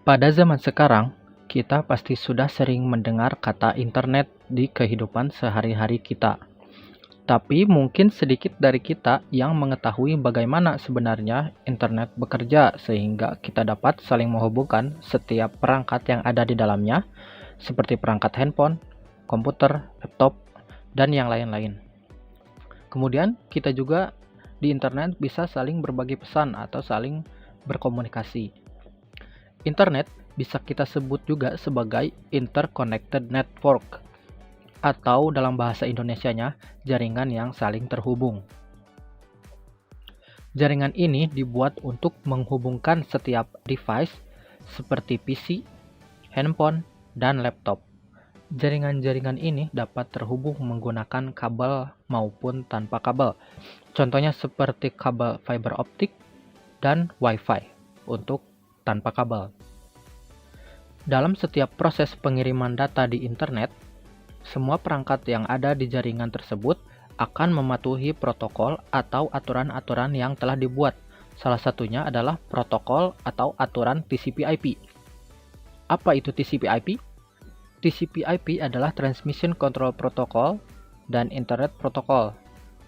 Pada zaman sekarang, kita pasti sudah sering mendengar kata internet di kehidupan sehari-hari kita. Tapi mungkin sedikit dari kita yang mengetahui bagaimana sebenarnya internet bekerja sehingga kita dapat saling menghubungkan setiap perangkat yang ada di dalamnya, seperti perangkat handphone, komputer, laptop, dan yang lain-lain. Kemudian kita juga di internet bisa saling berbagi pesan atau saling berkomunikasi. Internet bisa kita sebut juga sebagai interconnected network atau dalam bahasa Indonesianya jaringan yang saling terhubung. Jaringan ini dibuat untuk menghubungkan setiap device seperti PC, handphone, dan laptop. Jaringan-jaringan ini dapat terhubung menggunakan kabel maupun tanpa kabel. Contohnya seperti kabel fiber optik dan Wi-Fi untuk tanpa kabel. Dalam setiap proses pengiriman data di internet, semua perangkat yang ada di jaringan tersebut akan mematuhi protokol atau aturan-aturan yang telah dibuat. Salah satunya adalah protokol atau aturan TCP/IP. Apa itu TCP/IP? TCP/IP adalah Transmission Control Protocol dan Internet Protocol.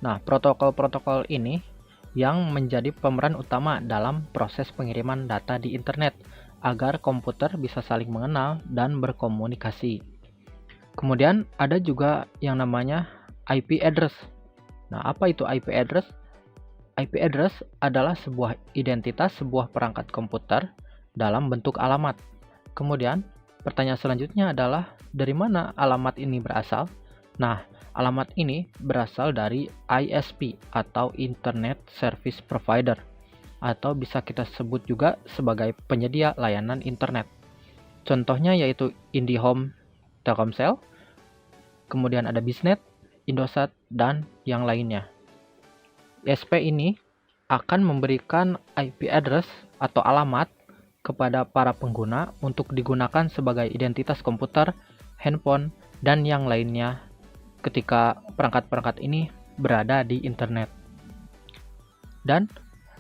Nah, protokol-protokol ini yang menjadi pemeran utama dalam proses pengiriman data di internet agar komputer bisa saling mengenal dan berkomunikasi. Kemudian ada juga yang namanya IP address. Nah, apa itu IP address? IP address adalah sebuah identitas sebuah perangkat komputer dalam bentuk alamat. Kemudian, pertanyaan selanjutnya adalah dari mana alamat ini berasal? Nah, alamat ini berasal dari ISP atau Internet Service Provider, atau bisa kita sebut juga sebagai penyedia layanan internet. Contohnya yaitu IndiHome, Telkomsel, kemudian ada Biznet, Indosat, dan yang lainnya. ISP ini akan memberikan IP address atau alamat kepada para pengguna untuk digunakan sebagai identitas komputer, handphone, dan yang lainnya ketika perangkat-perangkat ini berada di internet. Dan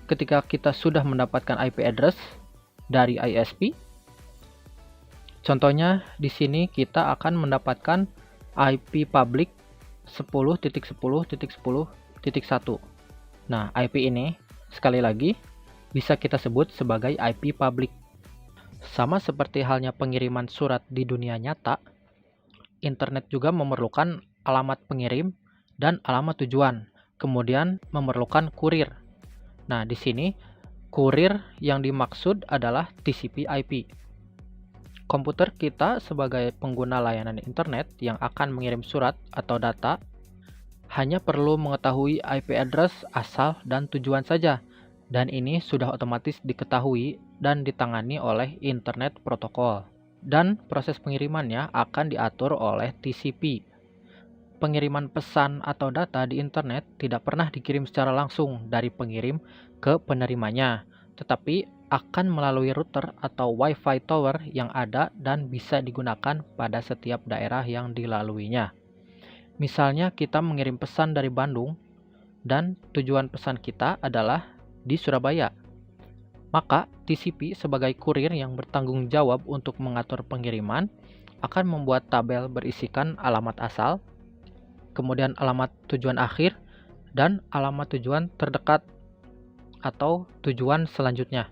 ketika kita sudah mendapatkan IP address dari ISP, contohnya di sini kita akan mendapatkan IP public 10.10.10.1. Nah, IP ini sekali lagi bisa kita sebut sebagai IP public. Sama seperti halnya pengiriman surat di dunia nyata, internet juga memerlukan alamat pengirim dan alamat tujuan, kemudian memerlukan kurir. Nah, di sini kurir yang dimaksud adalah TCP/IP. Komputer kita sebagai pengguna layanan internet yang akan mengirim surat atau data hanya perlu mengetahui IP address asal dan tujuan saja, dan ini sudah otomatis diketahui dan ditangani oleh Internet Protocol. Dan proses pengirimannya akan diatur oleh TCP. Pengiriman pesan atau data di internet tidak pernah dikirim secara langsung dari pengirim ke penerimanya, tetapi akan melalui router atau Wi-Fi tower yang ada dan bisa digunakan pada setiap daerah yang dilaluinya. Misalnya kita mengirim pesan dari Bandung dan tujuan pesan kita adalah di Surabaya. Maka TCP sebagai kurir yang bertanggung jawab untuk mengatur pengiriman akan membuat tabel berisikan alamat asal, kemudian alamat tujuan akhir, dan alamat tujuan terdekat atau tujuan selanjutnya.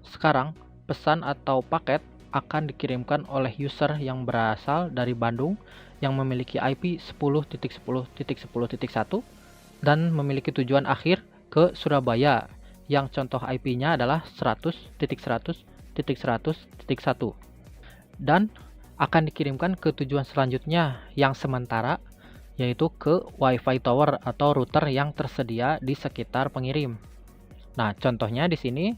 Sekarang, pesan atau paket akan dikirimkan oleh user yang berasal dari Bandung yang memiliki IP 10.10.10.1 dan memiliki tujuan akhir ke Surabaya yang contoh IP-nya adalah 100.100.100.1 dan akan dikirimkan ke tujuan selanjutnya yang sementara yaitu ke Wi-Fi tower atau router yang tersedia di sekitar pengirim. Nah, contohnya di sini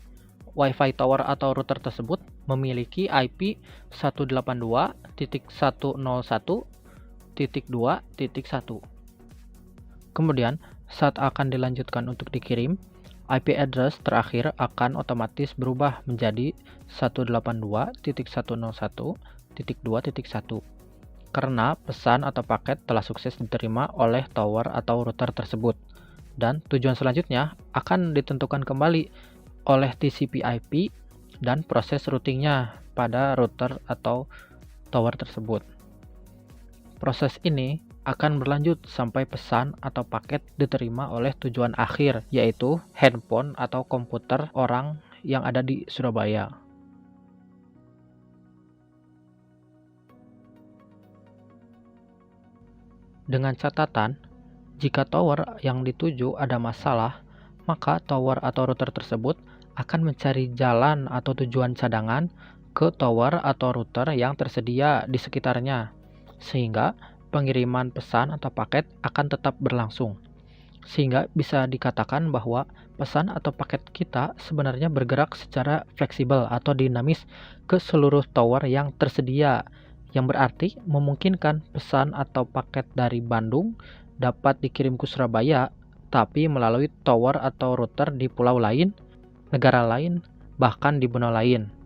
Wi-Fi tower atau router tersebut memiliki IP 182.168.2.1. Kemudian, saat akan dilanjutkan untuk dikirim, IP address terakhir akan otomatis berubah menjadi 182.101.2.1 karena pesan atau paket telah sukses diterima oleh tower atau router tersebut. Dan tujuan selanjutnya akan ditentukan kembali oleh TCP/IP dan proses routingnya pada router atau tower tersebut. Proses ini akan berlanjut sampai pesan atau paket diterima oleh tujuan akhir, yaitu handphone atau komputer orang yang ada di Surabaya. Dengan catatan, jika tower yang dituju ada masalah, maka tower atau router tersebut akan mencari jalan atau tujuan cadangan ke tower atau router yang tersedia di sekitarnya, sehingga pengiriman pesan atau paket akan tetap berlangsung. Sehingga bisa dikatakan bahwa pesan atau paket kita sebenarnya bergerak secara fleksibel atau dinamis ke seluruh tower yang tersedia, yang berarti memungkinkan pesan atau paket dari Bandung dapat dikirim ke Surabaya, tapi melalui tower atau router di pulau lain, negara lain, bahkan di benua lain.